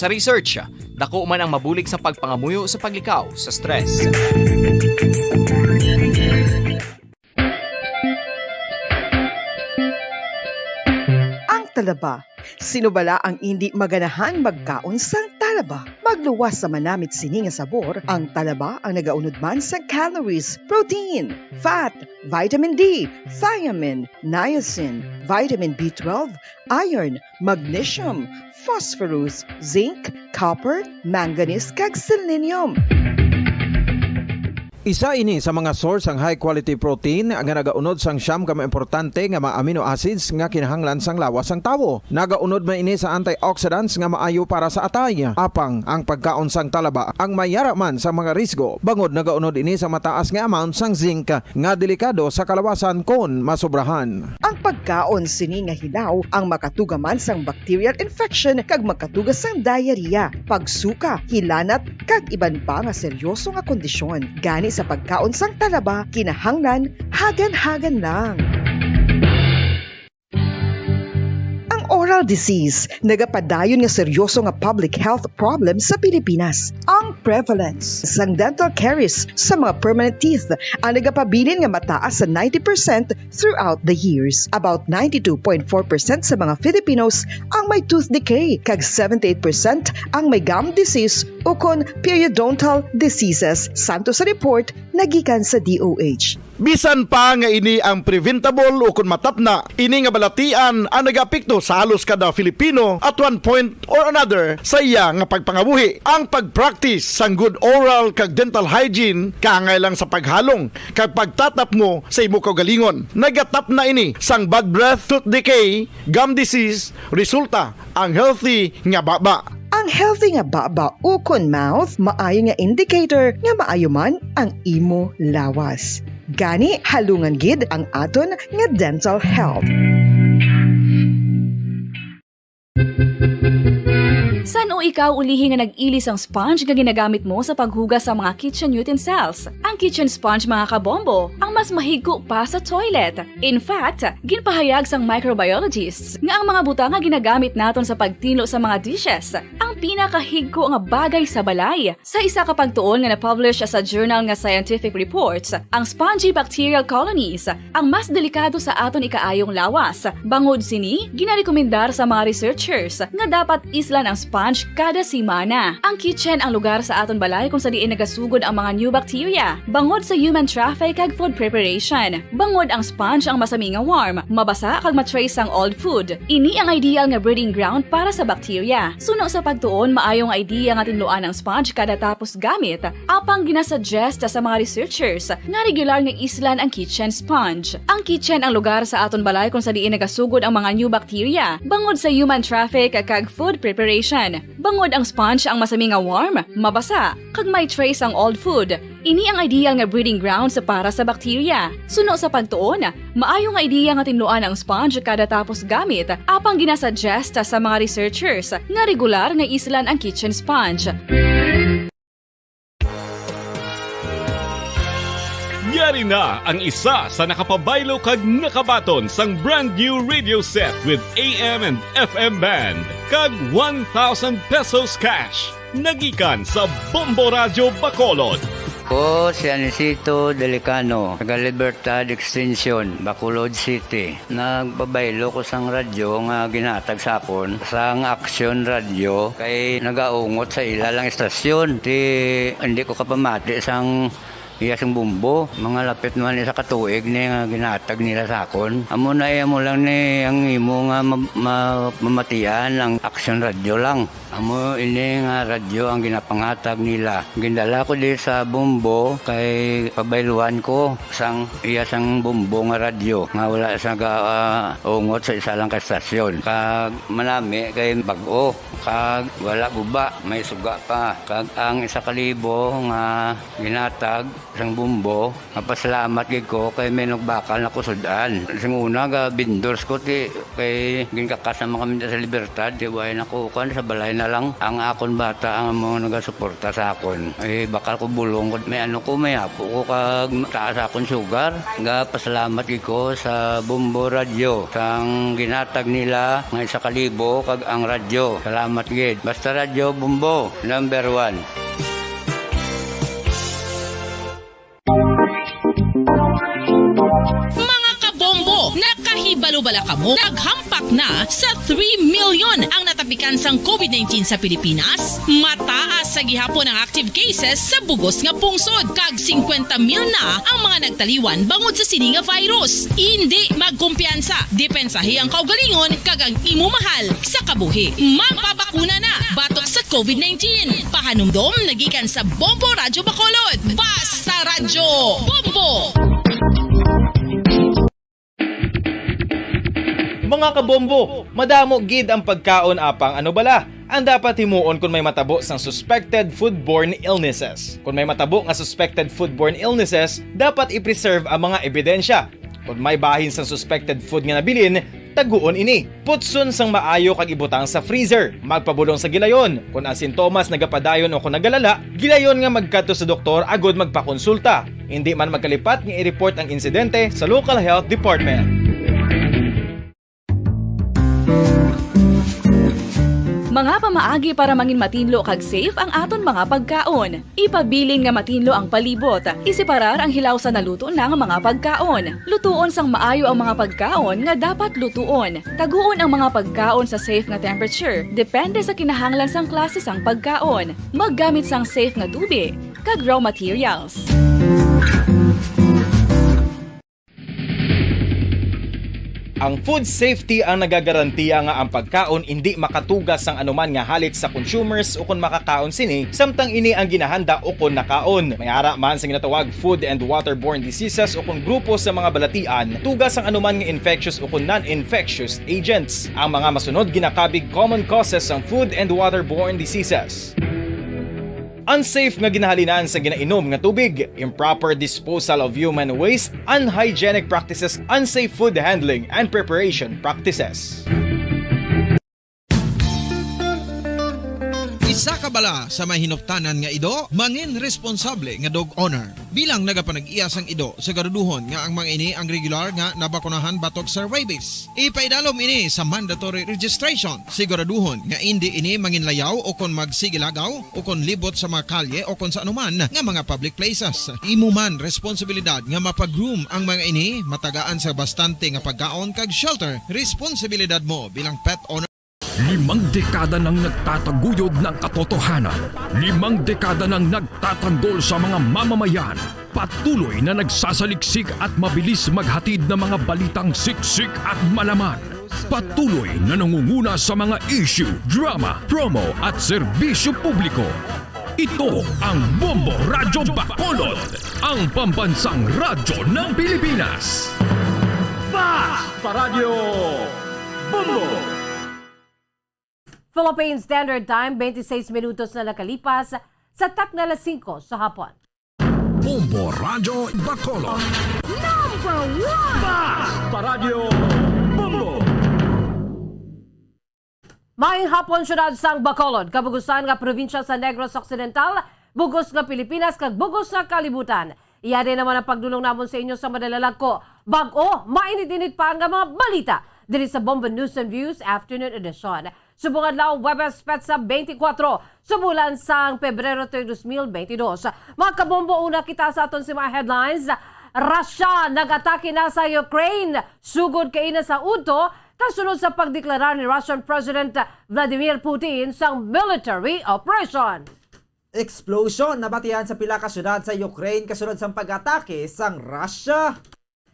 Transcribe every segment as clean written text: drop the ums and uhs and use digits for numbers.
Sa research, dako man ang mabulig sa pagpangamuyo sa paglikaw sa stress. Ang talaba. Sino bala ang hindi maganahan magkaon sang talaba? Magluwas sa manamit sini nga sabor, ang talaba ang nagaunod man sa calories, protein, fat, vitamin D, thiamine, niacin, vitamin B12, iron, magnesium, phosphorus, zinc, copper, manganese kag selenium. Isa ini sa mga source ang high quality protein nga nagaunod sang siyam ka importante nga mga amino acids nga kinahanglan sang lawas sang tawo. Nagaunod man ini sa antioxidants nga maayo para sa atay. Apang ang pagkaon sang talaba ang mayara man sa mga risgo. Bangod nagaunod ini sa mataas nga amount sang zinc nga delikado sa kalawasan kon masobrahan. Ang pagkaon sini nga hilaw ang makatugaman sang bacterial infection kag makatuga sang diarrhea, pagsuka, hilanat kag iban pa nga seryoso nga kondisyon. Gani sa pagkaon sang talaba, kinahanglan hagan-hagan lang. Oral disease, nagapadayon nga seryoso nga public health problem sa Pilipinas. Ang prevalence sang dental caries sa mga permanent teeth ang nagapabilin nga mataas sa 90% throughout the years. About 92.4% sa mga Filipinos ang may tooth decay, kag 78% ang may gum disease o kon periodontal diseases, santo sa report nagikan sa DOH. Bisan pa nga ini ang preventable o kung matapna, ini nga balatian ang nagapekto sa halos kada Filipino at one point or another sa iya nga pagpangabuhi. Ang pagpractice sang good oral kag dental hygiene kaangay sa paghalong kag pagtatap mo sa imo kaugalingon. Nagatap na ini sang bad breath, tooth decay, gum disease, resulta ang healthy nga baba. Ang healthy nga baba ukon mouth maayo nga indicator nga maayo man ang imo lawas. Gani halungan gid ang aton nga dental health. San o ikaw ulihi nga nag-ilis ang sponge nga ginagamit mo sa paghugas sa mga kitchen utensils? Ang kitchen sponge mga kabombo, ang mas mahigko pa sa toilet. In fact, ginpahayag sang microbiologists nga ang mga butang nga ginagamit naton sa pagtilo sa mga dishes ang pinakahigko nga bagay sa balay. Sa isa ka pagtuon nga na-publish sa journal nga Scientific Reports, ang spongy bacterial colonies ang mas delikado sa aton ikaayong lawas. Bangod sini, ginarekomendar sa mga researchers nga dapat islan ang sponge kada simana. Ang kitchen ang lugar sa aton balay kung sa diin nagasugod ang mga new bacteria. Bangod sa human traffic kag food preparation. Bangod ang sponge ang masami nga warm, mabasa kag matrace ang old food. Ini ang ideal nga breeding ground para sa bacteria. Suno sa pagtuon, maayong idea nga tinluan ang sponge kada tapos gamit. Apang ginasuggest sa mga researchers nga regular nga islan ang kitchen sponge. Ang kitchen ang lugar sa aton balay kung sa diin nagasugod ang mga new bacteria. Bangod sa human traffic kag food preparation. Bangod ang sponge ang masami nga warm, mabasa, kag may trace ang old food. Ini ang ideal nga breeding ground sa para sa bacteria. Suno sa pagtuon, maayo nga idea nga tinluan ang sponge kada tapos gamit, apang ginasuggest sa mga researchers nga regular nga islan ang kitchen sponge. Yari na ang isa sa nakapabaylo kag nakabaton sang brand new radio set with AM and FM band kag 1,000 pesos cash nagikan sa Bombo Radio Bacolod. Ako si Anisito Delicano, taga Libertad Extension, Bacolod City. Nagbabaylo ko sang radyo nga ginatag sapon sang Action Radio kay nagaungot sa ilalang estasyon. Hindi ko kapamati sang iyasang bumbo, mga lapit naman sa katuig ni nga ginatag nila sa akon. Amo na mo lang ni ang imo nga mamatian ang Action Radio lang. Amo ini nga radyo ang ginapangatag nila. Gindala ko di sa bumbo kay pabayluan ko sang iyasang bumbo nga radyo nga wala sa ungot sa isa lang ka stasyon. Kag manami kay bag-o, kag wala guba, may suga pa. Kag ang 1,000 nga ginatag sang bumbo. Napasalamat gid ko kay may nagbakal na kusudan. Sang una ga bindors ko ti kay ginkakasama kami sa Libertad, di way nakukan sa balay na lang ang akon bata ang mga nagasuporta sa akon. Eh bakal ko bulong ko may ano ko may apo ko kag taas akon sugar. Ga pasalamat gid ko sa Bumbo Radio sang ginatag nila nga 1,000 kag ang radyo. Salamat gid. Basta Radio Bumbo number 1. Mga kabombo, nakahibalo-bala ka mo. Naghampak na sa 3 million ang natapikan sang COVID-19 sa Pilipinas. Mataas sa gihapon ang active cases sa bugos nga pungsod. Kag 50 mil na ang mga nagtaliwan bangod sa sini nga virus. Hindi magkumpiyansa. Depensahi ang kaugalingon kag ang imo mahal sa kabuhi. Magpabakuna na batok sa COVID-19. Pahanumdom nagikan sa Bombo Radyo Bacolod. Basta Radyo Bombo! Mga kabombo, madamo gid ang pagkaon apang ano bala. Ang dapat himuon kung may matabo sang suspected foodborne illnesses. Kung may matabo nga suspected foodborne illnesses, dapat i-preserve ang mga ebidensya. Kung may bahin sang suspected food nga nabilin, taguon ini. Putson sang maayo kag ibutang sa freezer. Magpabulong sa gilayon. Kung ang sintomas nagapadayon o kung nagalala, gilayon nga magkadto sa doktor agod magpakonsulta. Hindi man magkalipat nga i-report ang insidente sa local health department. Mga pamaagi para mangin matinlo kag safe ang aton mga pagkaon. Ipabilin nga matinlo ang palibot. Isiparar ang hilaw sa naluto ng mga pagkaon. Lutuon sang maayo ang mga pagkaon nga dapat lutuon. Taguon ang mga pagkaon sa safe nga temperature. Depende sa kinahanglan sang klase sang pagkaon. Maggamit sang safe nga tubig kag raw materials. Ang food safety ang nagagarantiya nga ang pagkaon hindi makatugas sang anuman nga halit sa consumers o kung makakaon sini, samtang ini ang ginahanda o kung nakaon. Mayara man sa ginatawag food and waterborne diseases o kung grupo sa mga balatian, tugas ang anuman nga infectious o kung non-infectious agents. Ang mga masunod ginakabig common causes ng food and waterborne diseases. Unsafe nga ginahalinan sa ginainom nga tubig, improper disposal of human waste, unhygienic practices, unsafe food handling, and preparation practices. Isa ka bala sa may hinuptanan nga ido, mangin responsable nga dog owner. Bilang nagapanag-iyas ang ido, siguraduhon nga ang mga ini ang regular nga nabakunahan batok sa rabies. Ipaidalom ini sa mandatory registration. Siguraduhon nga hindi ini manginlayaw o kon magsigilagaw o kon libot sa mga kalye o kon sa anuman nga mga public places. Imo man responsibilidad nga mapag-groom ang mga ini, matagaan sa bastante nga pagkaon kag shelter. Responsibilidad mo bilang pet owner. 5 dekada nang nagtataguyod ng katotohanan. 5 dekada nang nagtatanggol sa mga mamamayan. Patuloy na nagsasaliksik at mabilis maghatid ng mga balitang siksik at malaman. Patuloy na nangunguna sa mga issue, drama, promo at serbisyo publiko. Ito ang Bombo Radyo Bacolod, ang pambansang radyo ng Pilipinas. Basta Radio Bombo! Philippine Standard Time, 26 minutos na nakalipas sa tak na 5 sa hapon. Bombo Radyo Bacolod. Number 1! Basta Radio Bombo! Maayong hapon syudad sang Bacolod, kabugusan nga probinsya sa Negros Occidental, bugos nga Pilipinas, kag bugos nga kalibutan. Iya din naman ang pagdulong namon sa inyo sa madalalag ko. Bag-o, mainit-init pa ang mga balita diri sa Bombo News and Views Afternoon Edition. Subong adlaw Webes Petsa 24 sa bulan sang Pebrero 2022. Mga kabombo, una kita sa aton si mga headlines. Russia nag-atake na sa Ukraine. Sugod kay na sa udto kasunod sa pagdeklara ni Russian President Vladimir Putin sang military operation. Explosion nabatihan sa pila ka syudad sa Ukraine kasunod sa pag-atake sang Russia.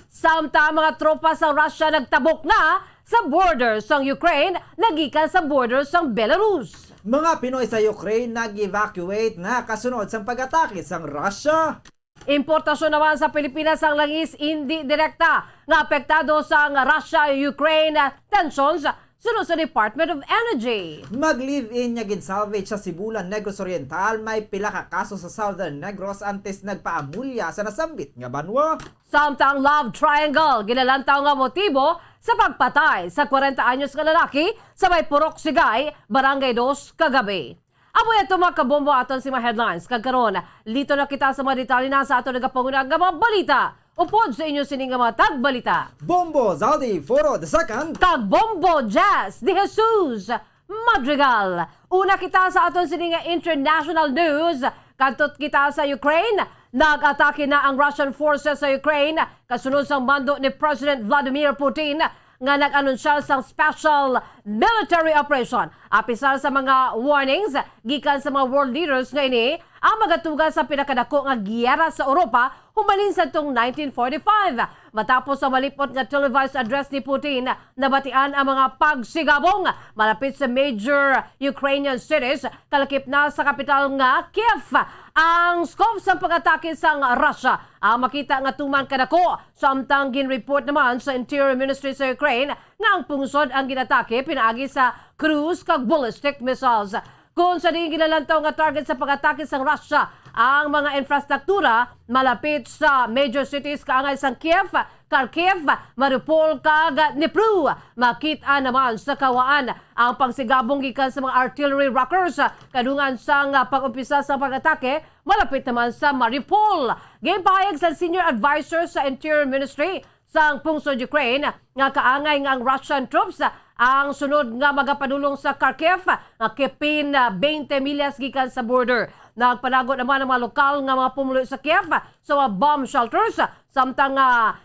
Samtang mga tropa sa Russia nagtabok na sa border sang Ukraine, nagikan sa border sang Belarus. Mga Pinoy sa Ukraine nag-evacuate na kasunod sa pag-atake sang Russia. Importasyon naman sa Pilipinas ang langis hindi direkta nga apektado sa Russia-Ukraine tensions sunod sa Department of Energy. Mag-live-in niya ginsalvage sa Sibulan, Negros Oriental, may pila ka kaso sa Southern Negros antes nagpaamulya sa nasambit nga banwa. Samtang love triangle, ginalantaw nga motibo sa pagpatay sa 40 anyos nga lalaki sa may Purok Sigay, Barangay 2 kagabi. Amoy ito mga kabombo aton si mga headlines. Kagkaroon, lito na kita sa mga detalye na sa ato nagapangunang nga mga balita. Upod sa inyo sining nga mga tagbalita. Bombo Zaldi Foro II. Kag Bombo Jazz de Jesus Madrigal. Una kita sa aton sining nga international news. Kadtot kita sa Ukraine. Nag-atake na ang Russian forces sa Ukraine kasunod sa mando ni President Vladimir Putin nga nag-anunsya sang special military operation. Apisal sa mga warnings gikan sa mga world leaders nga ini ang magatuga sa pinakadako nga giyera sa Europa humalin sa tong 1945. Matapos sa malipot nga televised address ni Putin, nabatian ang mga pagsigabong malapit sa major Ukrainian cities, kalakip na sa kapital nga Kiev. Ang scope sa pag-atake sa Russia ang makita nga tuman kadako, samtang gin-report naman sa Interior Ministry sa Ukraine nga ang pungsod ang ginatake pinaagi sa cruise kag ballistic missiles. Kung sa diin ginalantaw nga target sa pag-atake sa Russia ang mga infrastruktura malapit sa major cities kaangay sa Kiev, Kharkiv, Mariupol kag Dnipro. Makita naman sa kawaan ang pagsigabong gikan sa mga artillery rockers kadungan sa pag-umpisa sa pag-atake malapit naman sa Mariupol. Gimpahayag sa senior advisor sa Interior Ministry sa pungsod Ukraine nga kaangay nga ang Russian troops ang sunod nga magapadulong sa Kharkiv nga kipin 20 milyas gikan sa border. Nagpanagot naman ang mga lokal nga mga pumulo sa Kiev sa mga bomb shelters samtang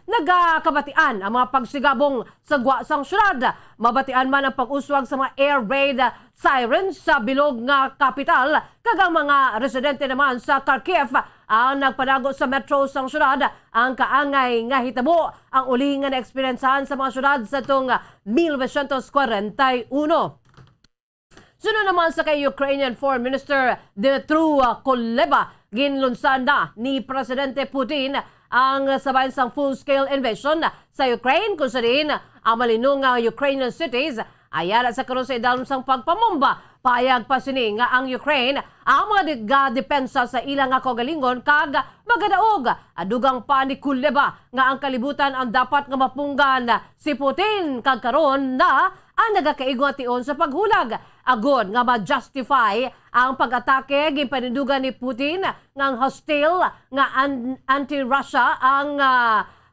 nagakabatian ang mga pagsigabong sa guwasang syudad. Mabatian man ang pag-uswag sa mga air raid sirens sa bilog nga kapital kag ang mga residente naman sa Kharkiv ang nagpanagot sa metro sang syudad ang kaangay nga hitabo ang uli nga na-experiensahan sa mga syudad sa tong 1941. Sunod naman sa kay Ukrainian Foreign Minister Dmytro Kuleba, ginlunsan na ni Presidente Putin ang sabayan sang full-scale invasion sa Ukraine kung saan ang malinong Ukrainian cities ayara sa karon sa idalom sang pagpamomba. Payag pa sini nga ang Ukraine ang mga depensa sa ilang nga kaugalingon kag magadaog. Adugang pa ni Kuleba nga ang kalibutan ang dapat nga mapunggan si Putin kag karon na ang nagakaigon sa paghulag. Agod nga ma-justify ang pag-atake ginpanindugan ni Putin nga hostile nga anti-Russia ang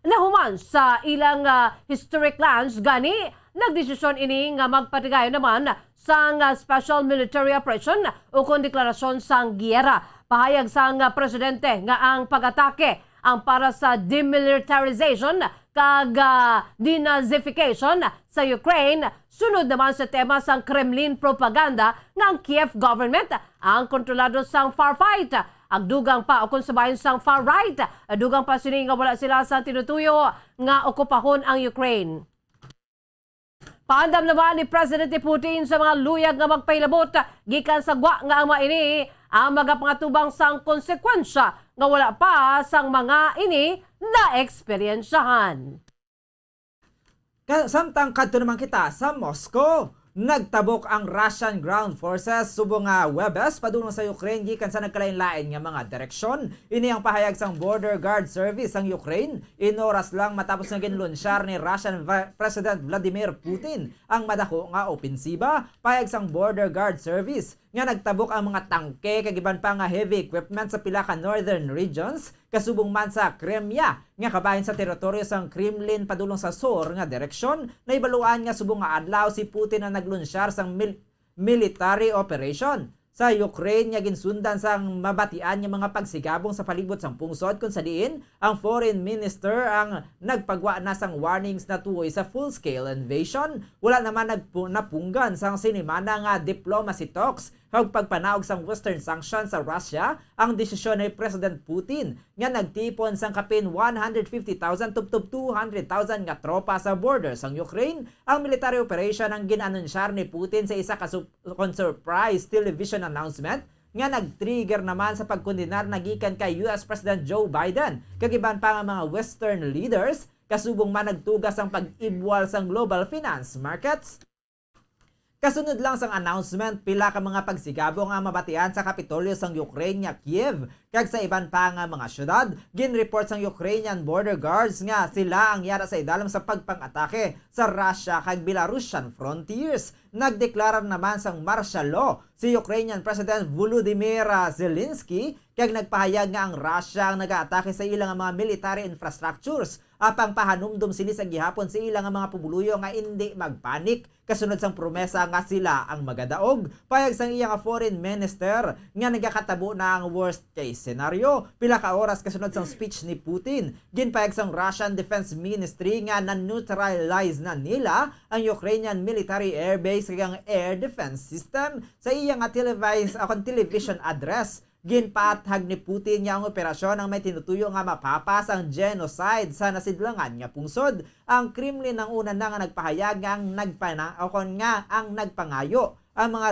nahuman sa ilang historic lands gani nagdesisyon ini nga magpatigayon naman sa special military operation o kung deklarasyon sang giyera. Pahayag sang presidente nga ang pag-atake ang para sa demilitarization kag denazification sa Ukraine. Sunod naman sa tema sang Kremlin propaganda ng Kiev government ang kontrolado sang far fight. Agdugang pa kung sabayan sang far right. Agdugang pa sini nga wala sila sa tinutuyo nga okupahon ang Ukraine. Paandam naman ni Presidente Putin sa mga luyag nga magpailabot gikan sa gwa nga ama ini ang magapangatubang sang konsekwensya nga wala pa sang mga ini na eksperyensyahan. Samtang kadto naman kita sa Moscow. Nagtabok ang Russian ground forces subong Webes padulong sa Ukraine gikan sa nagkalain-lain nga mga direksyon. Ini ang pahayag sang Border Guard Service ang Ukraine inoras lang matapos nga ginlunsyar ni Russian President Vladimir Putin ang madako nga opensiba. Pahayag sang Border Guard Service nga nagtabok ang mga tangke kag iban pa nga heavy equipment sa pila ka northern regions kasubong man sa Crimea nga kabahin sa teritoryo sang Kremlin padulong sa sur nga direksyon. Naibaluan nga subong nga adlaw si Putin na naglunsyar sang military operation sa Ukraine nga ginsundan sang mabatian nga mga pagsigabong sa palibot sang pungsod kung sa diin ang foreign minister ang nagpagwa na sang warnings na tuoy sa full-scale invasion. Wala naman napunggan sang sinimana nga diplomacy talks kag pagpanaog sang western sanctions sa Russia ang desisyon ni President Putin nga nagtipon sang kapin 150,000 tubtob 200,000 nga tropa sa border sang Ukraine. Ang military operation ang ginanunsyar ni Putin sa isa ka surprise television announcement nga nag-trigger naman sa pagkondenar nagikan kay US President Joe Biden kag iban pa nga mga western leaders kasubong man nagtugas ang pag-ibwal sang global finance markets. Kasunod lang sang announcement pila ka mga pagsigabo nga mabatian sa Kapitolyo sang Ukraine nga Kiev kag sa iban pa nga mga syudad. Ginreport sang Ukrainian border guards nga sila ang yara sa idalam sa pagpang-atake sa Russia kag Belarusian frontiers. Nagdeklara naman sang martial law si Ukrainian President Volodymyr Zelensky kag nagpahayag nga ang Russia ang nag-aatake sa ilang mga military infrastructures apang pahanumdum sila sa gihapon sa ilang mga pumuluyo nga hindi magpanik kasunod sang promesa nga sila ang magadaog. Payag sang iyang foreign minister nga nagakatabo na ang worst case scenario pila ka oras kasunod sang speech ni Putin. Ginpayag sang Russian Defense Ministry nga na-neutralize na nila ang Ukrainian military airbase kag ang air defense system sa iyang television address. Ginpaathag ni Putin nga ang operasyon ang may tinutuyo nga mapapas ang genocide sa nasidlangan nga pungsod. Ang Kremlin ang una na nga nagpahayag nga ang nagpangayo ang mga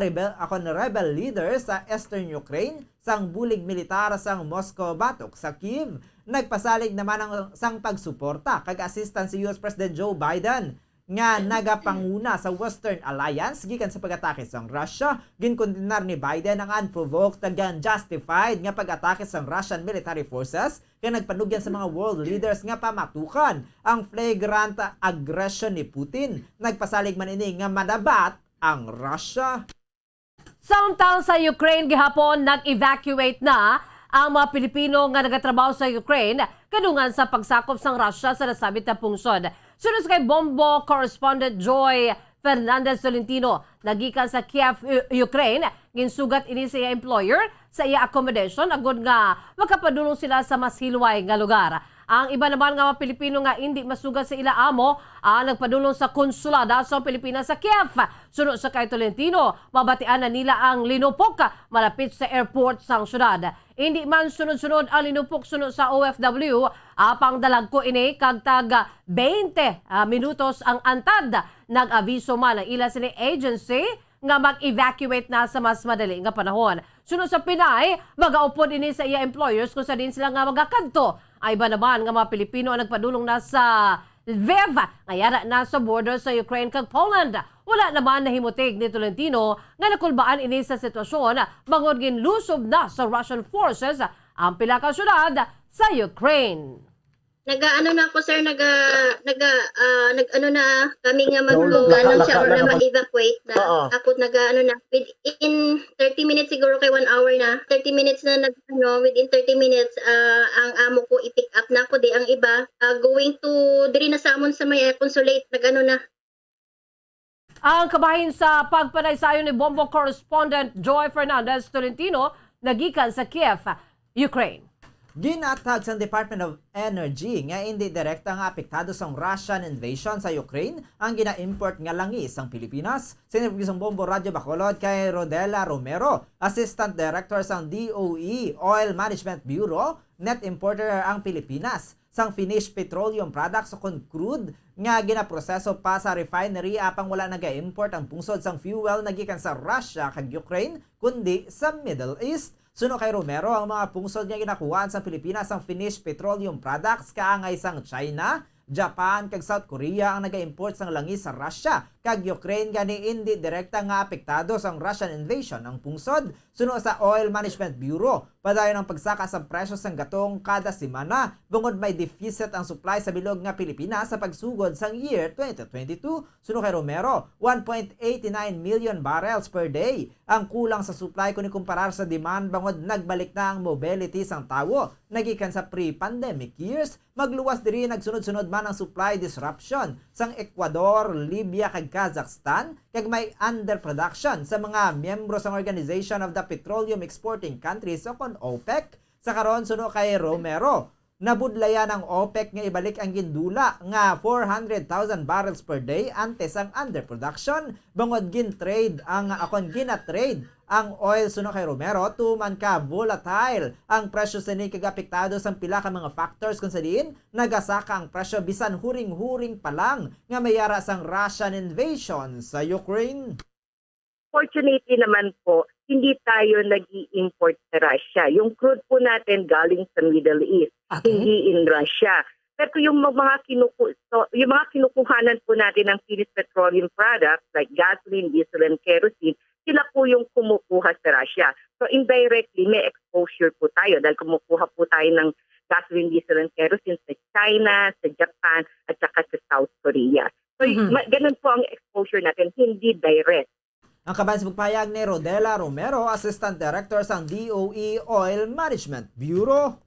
rebel leaders sa Eastern Ukraine sang bulig militar sang Moscow batok sa Kiev. Nagpasalig naman ang sang pagsuporta kag assistance si US President Joe Biden nga nagapanguna sa Western Alliance gikan sa pag-atake sang Russia. Ginkondenar ni Biden ang unprovoked ag unjustified nga pag-atake sang Russian military forces kaya nagpanugyan sa mga world leaders nga pamatukan ang flagrant aggression ni Putin. Nagpasalig man ini nga madabat ang Russia. Samtang sa Ukraine gihapon nag-evacuate na ang mga Pilipino nga nagatrabaho sa Ukraine kadungan sa pagsakop sang Russia sa nasabit na pungsod. Sunod kay Bombo correspondent Joy Fernandez Tolentino, nagikan sa Kiev, Ukraine, ginsugat ini sa iya employer sa iya accommodation agud nga makapadulong sila sa mas hilway nga lugar. Ang iba naman nga mga Pilipino nga hindi masugat sa ila amo nagpadulong sa konsulada sa Pilipinas sa Kiev. Sunod sa kay Tolentino, mabatian na nila ang linupok malapit sa airport sang syudad. Hindi man sunod-sunod ang linupok sunod sa OFW, apang dalagko ini kag tag 20 minutos ang antad. Nag-aviso man ang ila sini agency nga mag-evacuate na sa mas madali nga panahon. Sunod sa Pinay, magaupod ini sa iya employers kung sa din sila nga magakadto. Ay iba naman nga mga Pilipino ang nagpadulong na sa Lviv, ngayara na sa border sa Ukraine kag Poland. Wala naman nahimutig ni Tolentino nga nakulbaan ini sa sitwasyon bangod ginlusob na sa Russian forces ang pila ka syudad sa Ukraine. Nag-ano na ako sir, nag-ano na kami nga mag-ano siya or na ma-evacuate na. Ako nag-ano na within 30 minutes siguro kay 1 hour na. 30 minutes na within 30 minutes ang amo ko i-pick up na ako di ang iba going to diri na sa amon sa may consulate nag-ano na. Ang kabahin sa pagpanaysayo ni Bombo correspondent Joy Fernandez Tolentino nagikan sa Kiev, Ukraine. Ginatag sa Department of Energy nga hindi direkta nga apektado sa Russian invasion sa Ukraine ang gina-import nga langis ang Pilipinas. Sinibig sa Bombo Radio Bacolod kay Rodela Romero, Assistant Director sa DOE Oil Management Bureau, net importer ang Pilipinas sang finished petroleum products o crude nga ginaproseso pa sa refinery apang wala naga-import ang pungsod sang fuel nagikan sa Russia kag Ukraine kundi sa Middle East. Suno kay Romero, ang mga pungsod niya ginakuhaan sa Pilipinas ang finished petroleum products kaangay sang China, Japan kag South Korea ang naga-import sang langis sa Russia kag Ukraine gani hindi direkta nga apektado sang Russian invasion ang pungsod. Suno sa Oil Management Bureau, padayon ang pagsaka sa presyo sang gatong kada semana bungod may deficit ang supply sa bilog nga Pilipinas sa pagsugod sang year 2022. Suno kay Romero, 1.89 million barrels per day ang kulang sa supply kung ikumparar sa demand bangod nagbalik na ang mobility sang tawo nagikan sa pre-pandemic years. Magluwas diri nagsunod-sunod man ang supply disruption sang Ecuador, Libya kag Kazakhstan kag may underproduction sa mga miyembro sa Organization of the Petroleum Exporting Countries o kon OPEC. Sa karon suno kay Romero, nabudlayan ang OPEC nga ibalik ang gindula nga 400,000 barrels per day antes ang underproduction bangod gin-trade ang gina-trade ang oil. Suno kay Romero, tuman ka volatile ang presyo sa ni kag apektado sang pila ka mga factors kung sa diin nagasaka ang presyo bisan huring-huring pa lang nga mayara sang Russian invasion sa Ukraine. Fortunately naman po, hindi tayo nag-i-import sa Russia. Yung crude po natin galing sa Middle East, hindi in Russia. Pero yung yung mga kinukuhanan po natin ng finished petroleum products like gasoline, diesel, and kerosene, sila po yung kumukuha sa Russia. So indirectly, may exposure po tayo dahil kumukuha po tayo ng gasoline, diesel, and kerosene sa China, sa Japan, at saka sa South Korea. So ganun po ang exposure natin, hindi direct. Ang kabayan sa pagpahayag ni Rodela Romero, Assistant Director sa DOE Oil Management Bureau.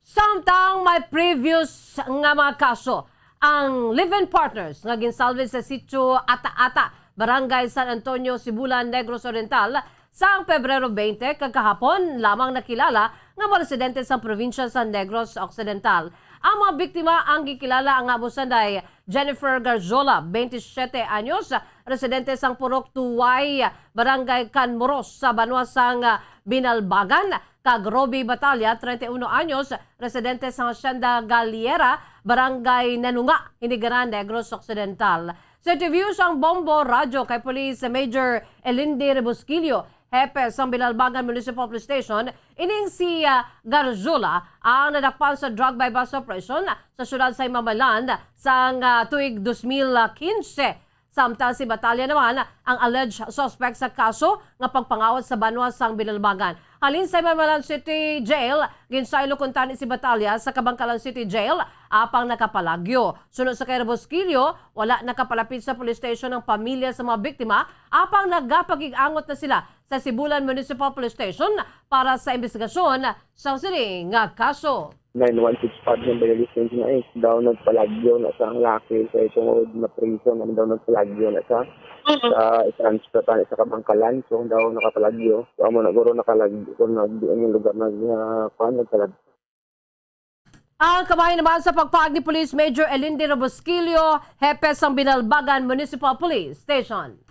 Samtang may previous nga mga kaso, ang live-in partners nga ginsalvage sa sitio Ata-Ata, Barangay San Antonio, Sibulan, Negros Oriental, sa Pebrero 20, kagkahapon lamang nakilala nga mga residente sa probinsya sa Negros Occidental. Ang mga biktima ang gikilala ang abusan ay Jennifer Garzola, 27 anyos, residente sang Purok Tuway, Barangay Canmoros sa Banwasang Binalbagan, kag Roby Batalya, 31 anyos, residente sa Hacienda Galiera, Barangay Nanunga, Hinigaran, Negros Occidental. Sa interview sang Bombo Radyo kay Police Major Elindi Rebusquillo, hepe sa Binalbagan Municipal Police Station, ining si Garzola ang nadakpan sa drug by bus operation sa syudad sa Mamaland sa tuig 2015. Samtang si Batalya naman ang alleged suspect sa kaso nga pagpangawat sa banwa sang Binalbagan. Halin sa Mamaland City Jail, ginsaylo kuntani si Batalya sa Kabangkalan City Jail apang nakapalagyo. Sunod sa kay Rebusquillo, wala nakapalapit sa police station ng pamilya sa mga biktima apang nagapagig-angot na sila sa Sibulan Municipal Police Station para sa investigasyon sa sining nga kaso. 916 pad ng Bayalisens na daw nagpalagyo na sa ang laki sa itong na prison, daw nagpalagyo na sa transportan sa Kabangkalan, so daw nakapalagyo. So amo na guro nakalagyo kung nagdiyan yung lugar na nagpalagyo. Ang kabahin naman sa pagpaag ni Police Major Elindi Rebusquillo, hepe sang Binalbagan Municipal Police Station.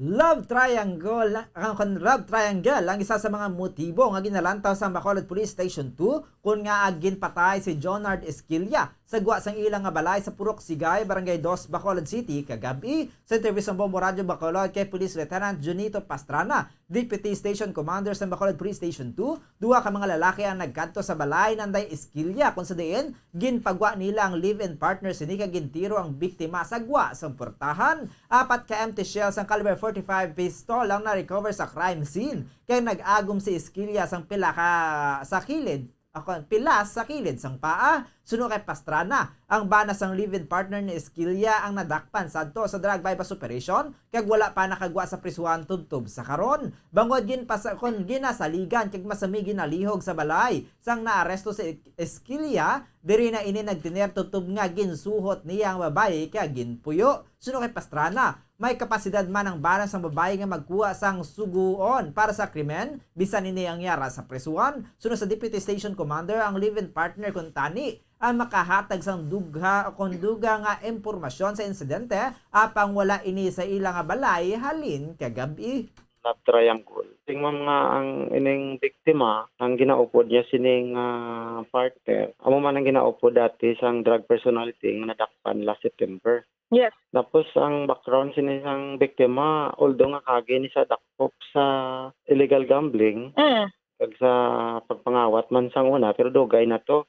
Love Triangle ang isa sa mga motibo nga ginalantaw sa Bacolod Police Station 2 kung nga agin patay si Jonard Esquilla sa guwa sang ilang nga balay sa Purok Sigay, Barangay 2, Bacolod City kagabi. Sa interview sa Bombo Radyo Bacolod kay Police Lieutenant Junito Pastrana, Deputy Station Commander sa Bacolod Police Station 2, duha ka mga lalaki ang nagkanto sa balay nanday Esquilla kung sa diin ginpagwa nila ang live-in partner sinika gintiro ang biktima sa guwa sa portahan. 4 ka empty shells ang caliber 45 pistol ang na-recover sa crime scene kaya nag-agom si Esquilla sang pilas sa kilid sang paa. Suno kay Pastrana, ang banas ang live-in partner ni Esquilla ang nadakpan sadto sa drug bypass operation kag wala pa nakagwa sa prisuhan tubtob sa karon. Bangod ginasaligan kag masami ginalihog sa balay sang naaresto si Esquilla, diri na ini nagtiner tubtob nga ginsuhot niya ang babae kag ginpuyo. Suno kay Pastrana, may kapasidad man ang banas ng babae nga magkuha sang suguon para sa krimen bisan ini ang yara sa prisuhan. Suno sa Deputy Station Commander ang live-in partner kuntani ang makahatag sang duga nga impormasyon sa insidente apang wala ini sa ilang nga balay halin kagabi. Love Triangle. Tingnan nga ang ining biktima, ang ginaupod niya sining partner. Amo man ang ginaupod dati sang drug personality nga nadakpan last September. Yes. Tapos ang background sining biktima, although nga kagi ni sa dakpok sa illegal gambling, kag sa pagpangawat man sang una, pero dugay na to.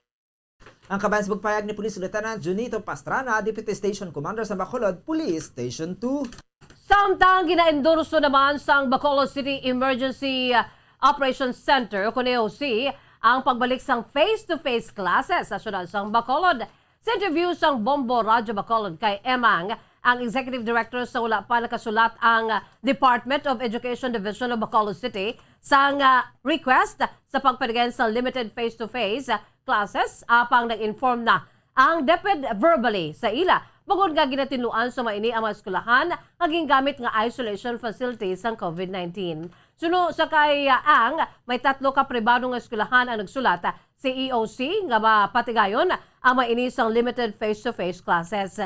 Ang kabayan sa pagpahayag ni Police Lieutenant Junito Pastrana, Deputy Station Commander sa Bacolod Police Station 2. Samtang gina-endorso naman sa Bacolod City Emergency Operations Center o AOC ang pagbalik sang face-to-face classes sa syudad sang Bacolod. Sa interview sang Bombo Radyo Bacolod kay Emang, ang Executive Director sa wala pa nakasulat ang Department of Education Division of Bacolod City sang request sa pagpaligyan sa limited face-to-face classes apang nag-inform na ang DepEd verbally sa ila. Bukod nga ginatinuan sa maini ang mga eskulahan, naging gamit nga isolation facilities ang COVID-19. Suno sa kay ang may 3 ka pribadong eskulahan ang nagsulat si EOC nga mapatigayon ang maini sang limited face-to-face classes.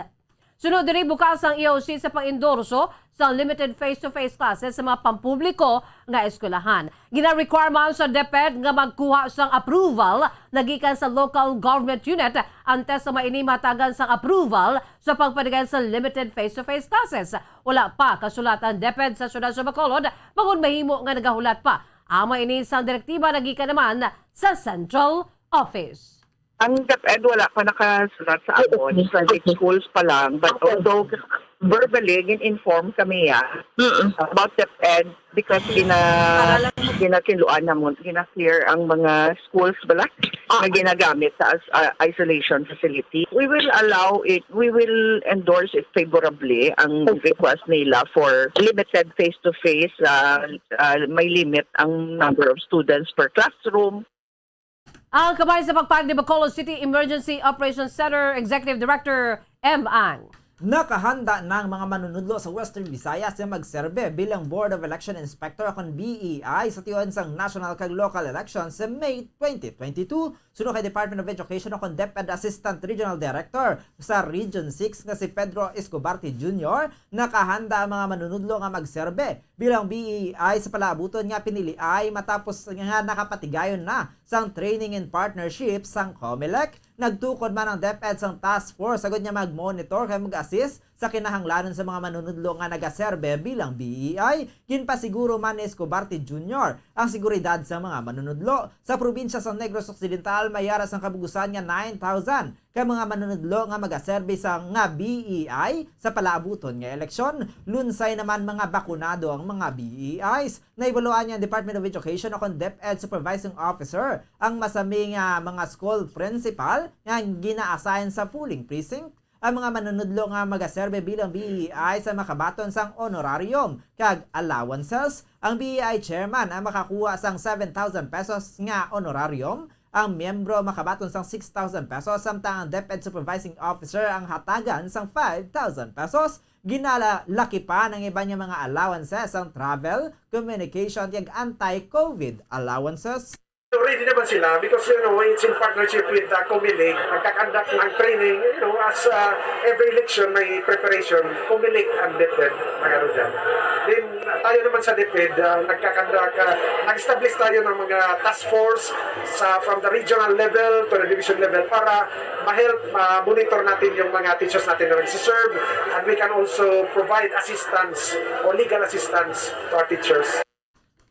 Sunod diri bukas ang EOC sa pang-endorso sa limited face-to-face classes sa mga pampubliko nga eskwelahan. Gina-require man sa DepEd nga magkuha sang approval nagikan sa local government unit antes sa maini matagan sang approval sa pagpanigan sa limited face-to-face classes. Wala pa kasulat ang DepEd sa syudad sa Bacolod, bangod mahimo nga nagahulat pa ang maini sang direktiba nagikan naman sa Central Office. Ang DepEd wala pa nakasulat sa amon, sa schools pa lang. But although verbally, inform kami about DepEd because ginakiluan namon, gina-clear ang mga schools bala na ginagamit sa isolation facility. We will allow it, we will endorse it favorably ang request nila for limited face-to-face, may limit ang number of students per classroom. Ang kabay sa pagpag ni Bacolod City Emergency Operations Center Executive Director M. Ang. Nakahanda ng mga manunudlo sa Western Visayas na magserbe bilang Board of Election Inspector akong BEI sa tiyon sang national kag local elections sa May 2022. Sunod kay Department of Education akong DepEd Assistant Regional Director sa Region 6 nga si Pedro Escobarte Jr. Nakahanda ang mga manunudlo nga magserbe bilang BEI sa palaabuton nga pinili ay matapos nga nakapatigayon na sang training and partnership sang COMELEC. Nagtukod man ang DepEd sang task force sagod niya mag-monitor kay mag-assist sa kinahanglanon sa mga manunudlo nga nagaserbe bilang BEI. Ginpasiguro man ni Escobarte Jr. ang seguridad sa mga manunudlo. Sa probinsya sa Negros Occidental, mayaras ang kabugusan nga 9,000 kay mga manunudlo nga magaserbe sa nga BEI sa palaabuton nga eleksyon. Lunsay naman mga bakunado ang mga BEIs. Naibaluan niya ang Department of Education akong DepEd Supervising Officer ang masaming mga school principal nga gina-assign sa polling precinct. Ang mga manunudlo nga magaserbe bilang BEI sa makabaton sang honorarium kag allowances. Ang BEI chairman ang makakuha sang 7,000 pesos nga honorarium. Ang miyembro makabaton sang 6,000 pesos samtang ang DepEd Supervising Officer ang hatagan sang 5,000 pesos. Ginalaki pa ng iba niya mga allowances ang travel, communication kag anti-COVID allowances. Ready naman sila because it's in partnership with COMELEC. Nagkakandak ng training, as every election may preparation, COMELEC and DepEd, magano dyan. Then tayo naman sa DepEd, nag-establish tayo ng mga task force from the regional level to the division level para ma-help, monitor natin yung mga teachers natin na nagsiserve, and we can also provide assistance or legal assistance to our teachers.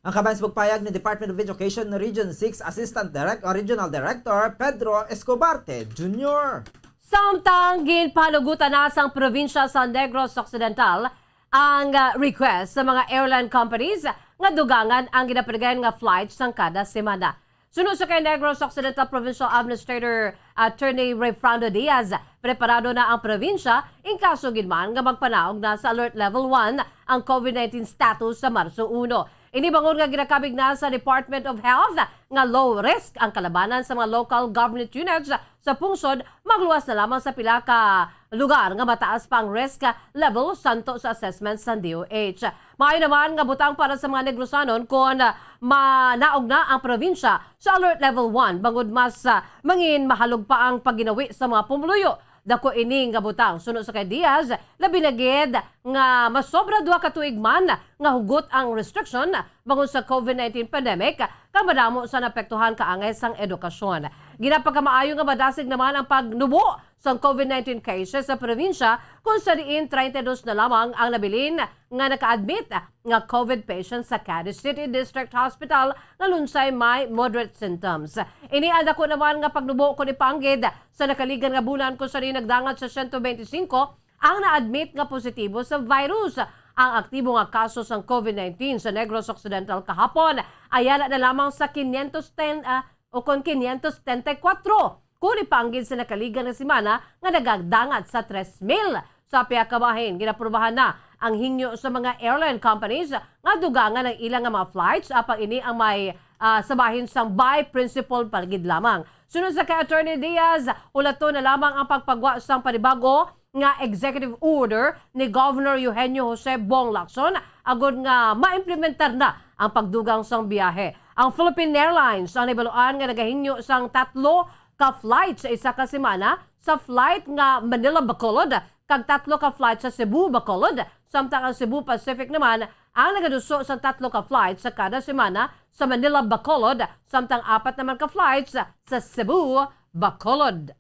Ang kabayan sa pagpayag ni Department of Education Region 6 Assistant Regional Director Pedro Escobarte Jr. Samtang ginpanugutan na sang probinsya sa Negros Occidental ang request sa mga airline companies nga dugangan ang ginapadagan nga flights sang kada semana. Sunod sa kay Negros Occidental Provincial Administrator Attorney Refrando Diaz, preparado na ang probinsya in kaso ginman nga magpanaog na sa Alert Level 1 ang COVID-19 status sa Marso 1. Inibangon nga ginakabig na sa Department of Health nga low risk ang kalabanan sa mga local government units sa pungsod, magluwas na lamang sa pila ka lugar nga mataas pang risk level santo sa assessment sa DOH. Maayo naman nga butang para sa mga Negrosanon kung manaog na ang probinsya sa Alert Level 1 bangod mas mangin mahalog pa ang pagginawi sa mga pumuluyo. Dako ini nga butang sunod sa kay Diaz, labi na gid nga masobra 2 ka tuig man nga hugot ang restriction bangon sa COVID-19 pandemic kang madamo sa napektuhan kaangay sang edukasyon. Ginapagkamaayo nga madasig naman ang pagnubo sa COVID-19 cases sa probinsya kung sa diin 32 na lamang ang nabilin nga naka-admit nga COVID patients sa Cadiz City District Hospital nga lunsay may moderate symptoms. Inialda ko naman nga pagnubo ko ni Panggid sa nakaligan nga bulan kung sa diin nagdangat sa 125 ang na-admit nga positibo sa virus. Ang aktibo nga kaso sa COVID-19 sa Negros Occidental kahapon ayala na lamang sa 510 o kon 534. Kung ipanggid sa nakaligan na semana nga nagagdangat sa 3,000 sa piyakabahin. Ginaprubahan na ang hinyo sa mga airline companies nga dugangan ng ilang nga mga flights apang ini ang may sabahin sang by principle palgid lamang. Sunod sa kay Attorney Diaz, ulato na lamang ang pagpagwa sang panibago nga executive order ni Governor Eugenio Jose Bong Lacson agud nga maimplementar na ang pagdugang sang biyahe. Ang Philippine Airlines ang nibaluan nga nagahinyo sang 3 ka flight sa isa ka semana sa flight nga Manila-Bacolod kag 3 ka flight sa Cebu-Bacolod samtang ang Cebu Pacific naman ang nagaduso sa 3 ka flight sa kada semana sa Manila-Bacolod samtang 4 naman ka flights sa Cebu-Bacolod.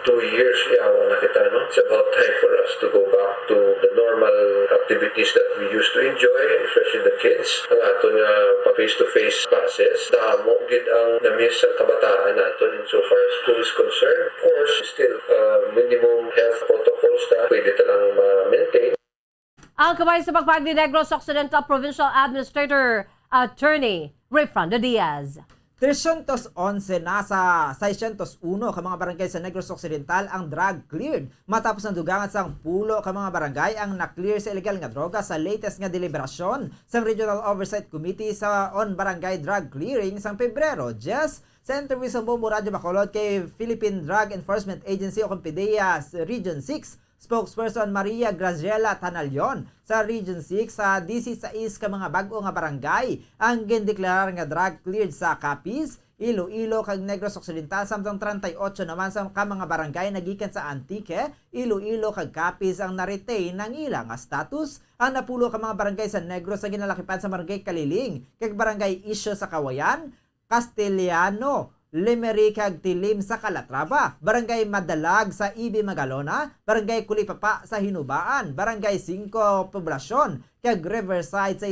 2 years, yawa na kita, no? It's about time for us to go back to the normal activities that we used to enjoy, especially the kids. Ang ato nga pa-face-to-face classes, damo gid ang na-miss sa kabataan nato insofar as school is concerned. Of course, still minimum health protocols na pwede talang ma-maintain. Ang kamay sa pagpag ni Negros Occidental Provincial Administrator Attorney Rayfrando Diaz. 311 na sa 601 ka mga barangay sa Negros Occidental ang drug cleared matapos ang dugangan sa 10 ka mga barangay ang na-clear sa illegal nga droga sa latest nga deliberasyon sa Regional Oversight Committee sa on Barangay Drug Clearing sa Pebrero. Jess, sa interview sa Bombo Radio Bacolod kay Philippine Drug Enforcement Agency o PDEA Region 6, spokesperson Maria Graziela Tanalyon sa Region 6 sa DC6 ka mga bag-o nga barangay ang gindeklarar nga drug cleared sa Capiz, Iloilo kag Negros Occidental samtang 38 naman sa ka mga barangay nagikan sa Antique, Iloilo kag Capiz ang na-retain ng ilang status. Ang napulo ka mga barangay sa Negros sa ginalakipan sa Barangay Kaliling kag Barangay Isyo sa Kawayan, Castellano, Limerick kag Tilim sa Calatrava, Barangay Madalag sa Ibi Magalona, Barangay Kulipapa sa Hinubaan, Barangay 5 Poblasyon kag Riverside sa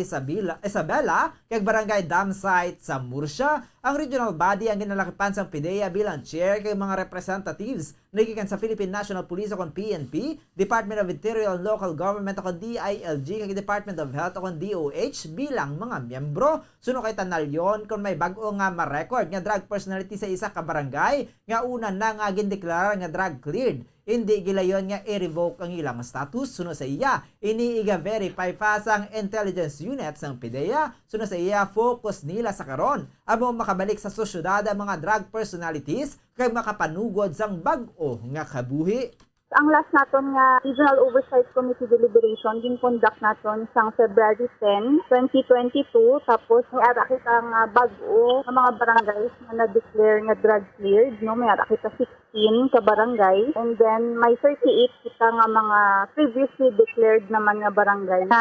Isabela kag Barangay Dam Site sa Murcia. Ang regional body ang ginalakipan sa PDEA bilang chair kay mga representatives nagikan sa Philippine National Police o PNP, Department of Interior and Local Government o DILG kag Department of Health o DOH bilang mga miyembro. Suno kay Tanalyon kung may bag-o nga ma-record nga drug personality sa isa ka barangay nga una na nga gindeklarar nga drug cleared. Hindi gilayon nga i-revoke ang ilang status. Suno sa iya, iniiga verify pa sang intelligence units ng PDEA. Suno sa iya, focus nila sa karon amo makabalik sa sosyudad ang mga drug personalities kay makapanugod sang bag-o nga kabuhi. Ang last naton nga Regional Oversight Committee deliberation gin-conduct naton sang February 10, 2022 tapos may ara kita nga bag-o nga mga barangay nga na-declare nga drug cleared, no? May ara kita 16 ka barangay and then may 38 kita nga mga previously declared naman nga barangay na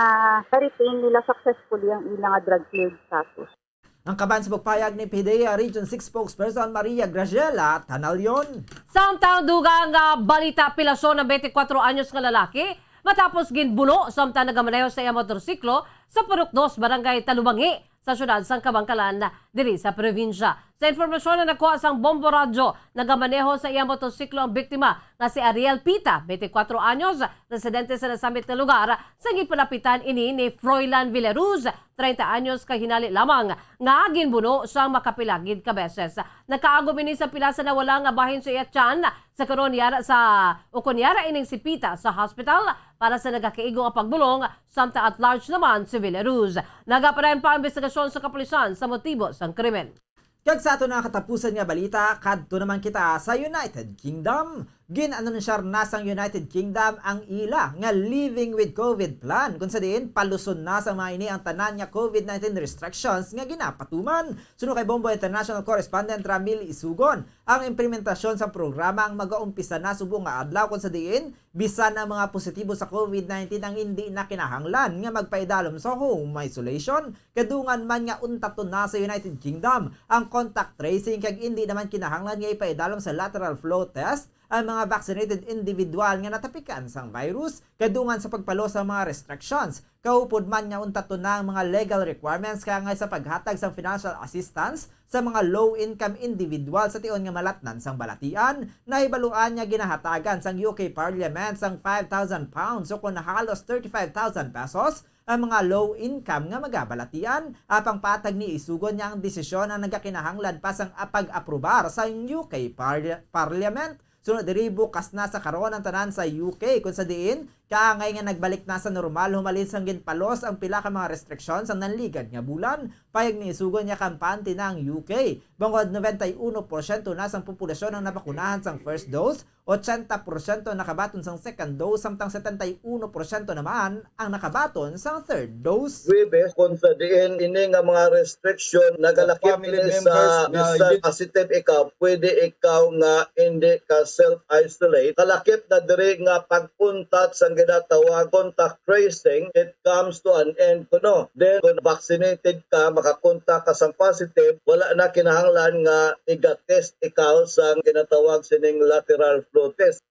retain nila successfully ang ilang nga drug cleared status. Ang kaban sa pagpayag ni PDEA Region 6 spokesperson Maria Graziela Tanalyon. Samtang dugang balita pilasyon ng 24 anyos nga lalaki matapos ginbuno samtang nagamaneho sa iyang motorsiklo sa Purukdos, Barangay Talubangi sa syudad sang Kabangkalan diri sa probinsya. Sa informasyon na nakuha sang Bombo Radio, nagamaneho sa iyang motorsiklo ang biktima nga si Ariel Pita, 24 anyos, residente sa nasamit na lugar, sa gipalapitan ini ni Froilan Villaruz, 30 anyos kahinali lamang, nga ginbuno sang makapilagid ka beses. Nakaagom ini sa pila sa nawala nga bahin sa iya tiyan sa kunyara ining si Pita sa hospital para sa nagakaigo nga pagbulong samtang at large naman si Villaruz. Nagapadayon pa ang investigasyon sa kapulisan sa motibo sang krimen. Kag sa ato na katapusan nga balita, kadto naman kita sa United Kingdom. Gin-anunsyar na sang United Kingdom ang ila nga Living with COVID plan kung sa diin paluson na sa mga ini ang tanan nga COVID-19 restrictions nga ginapatuman. Suno kay Bombo International Correspondent Ramil Isugon, ang implementasyon sa programa ang mag-aumpisa na subong nga adlaw kung sa diin bisan ang mga positibo sa COVID-19 ang hindi na kinahanglan nga magpaidalom sa home isolation. Kadungan man nga untaton na sa United Kingdom ang contact tracing kag hindi naman kinahanglan nga ipaidalom sa lateral flow test ang mga vaccinated individual nga natapikan sang virus. Kadungan sa pagpalo sa mga restrictions, kaupod man nga untaton na ang mga legal requirements kaya nga sa paghatag sang financial assistance sa mga low-income individual sa tion nga malatnan sang balatian. Nahibaluan nga ginahatagan sang UK Parliament sang £5,000 o kung halos 35,000 pesos ang mga low-income nga magabalatian. Apang patag ni Isugon niya ang desisyon ang nagakinahanglan pa sang pag-aprobar sa UK Parliament. Sunod diri bukas na sa karon ang tanan sa UK kung sa diin kaangay nga nagbalik na sa normal humalin sang ginpalos ang pila ka mga restrictions ang nanligad nga bulan. Payag ni Isugon niya kampante na ang UK. Bangod 91% na sang populasyon ang nabakunahan sang first dose, 80% nakabaton sang second dose, samtang 71% naman ang nakabaton sang third dose. Webe kung sa diin ini nga mga restriction nagalakip ni sa bisan positive ikaw, pwede ikaw nga hindi ka self-isolate. Kalakip na diri nga pagpuntat sa ang ginatawag contact tracing, it comes to an end kuno. Then kung vaccinated ka, makakontak ka sa positive, wala na kinahanglan nga iga-test ikaw sa ginatawag sining lateral flow test.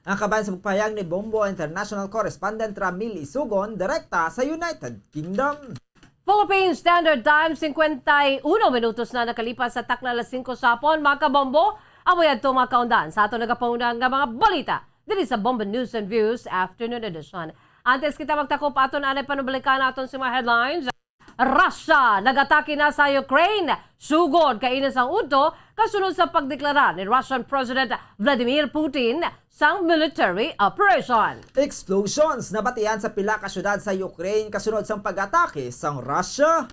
Ang kaban sa pagpahayag ni Bombo International Correspondent Ramil Isugon, direkta sa United Kingdom. Philippine Standard Time, 51 minutos na nakalipas sa takna alas 5 sa hapon. Mga kabombo, amoy adto mga kaundan sa ato nagapaunang nga mga balita diri sa Bombo News and Views Afternoon Edition. Antes kita magtakop aton anay panubalikan aton sa mga headlines. Russia nagatake na sa Ukraine. Sugod kainis ang udto kasunod sa pagdeklara ni Russian President Vladimir Putin sang military operation. Explosions nabatian sa pila ka syudad sa Ukraine kasunod sang pag-atake sang Russia.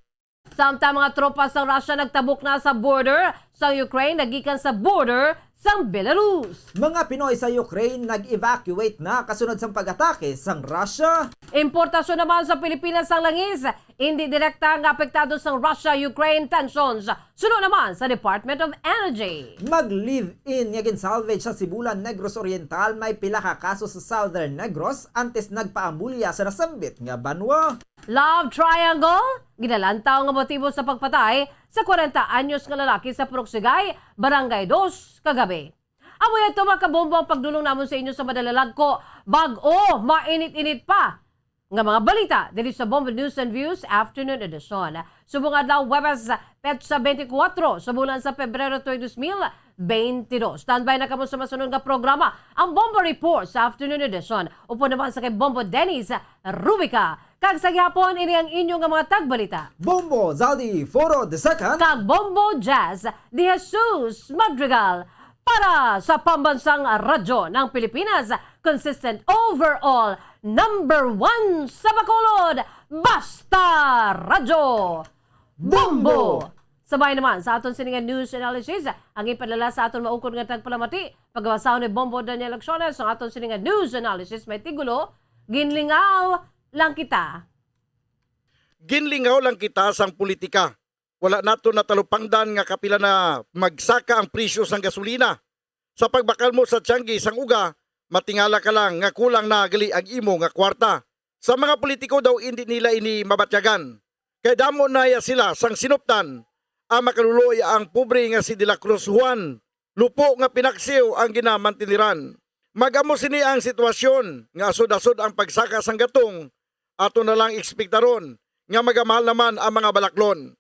Samtang mga tropa sang Russia nagtabok na sa border sang Ukraine nagikan sa border sang Belarus. Mga Pinoy sa Ukraine nag-evacuate na kasunod sang pag-atake sang Russia. Importasyon naman sa Pilipinas ang langis, hindi direkta nga apektado sang Russia-Ukraine tensions. Sunod naman sa Department of Energy. Mag-live-in nga ginsalvage sa Sibulan, Negros Oriental, may pila ka kaso sa Southern Negros antes nagpaambulya sa nasambit nga banwa. Love triangle? Ginalantaw nga motibo sa pagpatay sa 40 anyos nga lalaki sa Puroksigay, Barangay 2, kagabi. Amoy ito makabombo ang pagdulong namon sa inyo sa madalalag ko. Bag-o, mainit-init pa. Nga mga balita dito sa Bombo News and Views Afternoon Edition. Subong adlaw Webes, petsa 24 sa bulan sa Pebrero 2022. Standby na kamo sa masunod nga programa, ang Bombo Report sa Afternoon Edition. Upo naman sa kay Bombo Dennis Rubica. Kag sa gihapon, ini ang inyong nga mga tagbalita. Bombo Zaldi Foro II. Kag Bombo Jazz de Jesus Madrigal. Para sa pambansang radyo ng Pilipinas, consistent overall, number 1 sa Bacolod, Basta Radyo Bombo! Sabay naman sa aton siningan news analysis, ang ipadala sa aton maukod nga tagpalamati, pagbabasaw ni Bombo Daniel Acciones, ang aton siningan news analysis may tigulo, ginlingaw lang kita. Ginlingaw lang kita sang politika. Wala nato natalupangdan nga kapila na magsaka ang presyo sang gasolina. Sa pagbakal mo sa tiyanggi sang uga, matingala ka lang nga kulang na gali ang imo nga kwarta. Sa mga politiko daw hindi nila ini mabatyagan. Kaya damo na ya sila sang sinuptan. Ang makaluloy ang pobre nga si De La Cruz Juan. Lupo nga pinaksiw ang ginamantiniran. Magamo sini ang sitwasyon nga asod-asod ang pagsaka sang gatong. Ato na lang ekspektaron nga magamahal naman ang mga balaklon.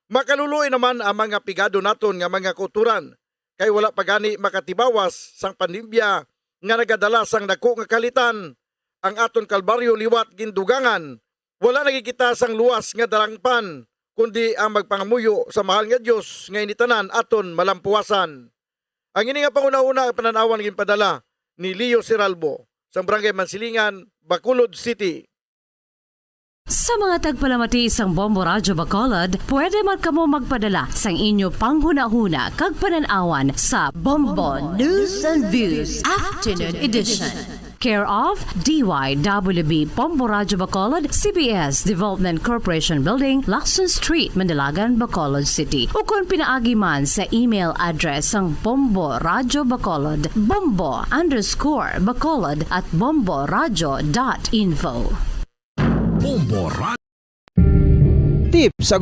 Makaluloy naman ang mga pigado naton nga mga kulturan, kay wala pagani makatibawas sang pandemya nga nagadala sang dako nga kalitan. Ang aton kalbaryo liwat gindugangan, wala nagikita sang luwas nga darangpan, kundi ang magpangamuyo sa mahal nga Dios nga initanan aton malampuasan. Ang ini nga panguna-una pananawan ginpadala ni Leo Siralbo sa Barangay Mansilingan, Bacolod City. Sa mga tagpalamati isang Bombo Radyo Bacolod, pwede man kamo magpadala sang inyo panghuna-huna kag pananawan sa Bombo News and Views Afternoon Edition. Care of DYWB Bombo Radyo Bacolod, CBS Development Corporation Building, Lacson Street, Mandalagan, Bacolod City. O kung pinaagi man sa email address ang Bombo Radyo Bacolod, bombo_bacolod@bomboradyo.info. Bombo Tip sa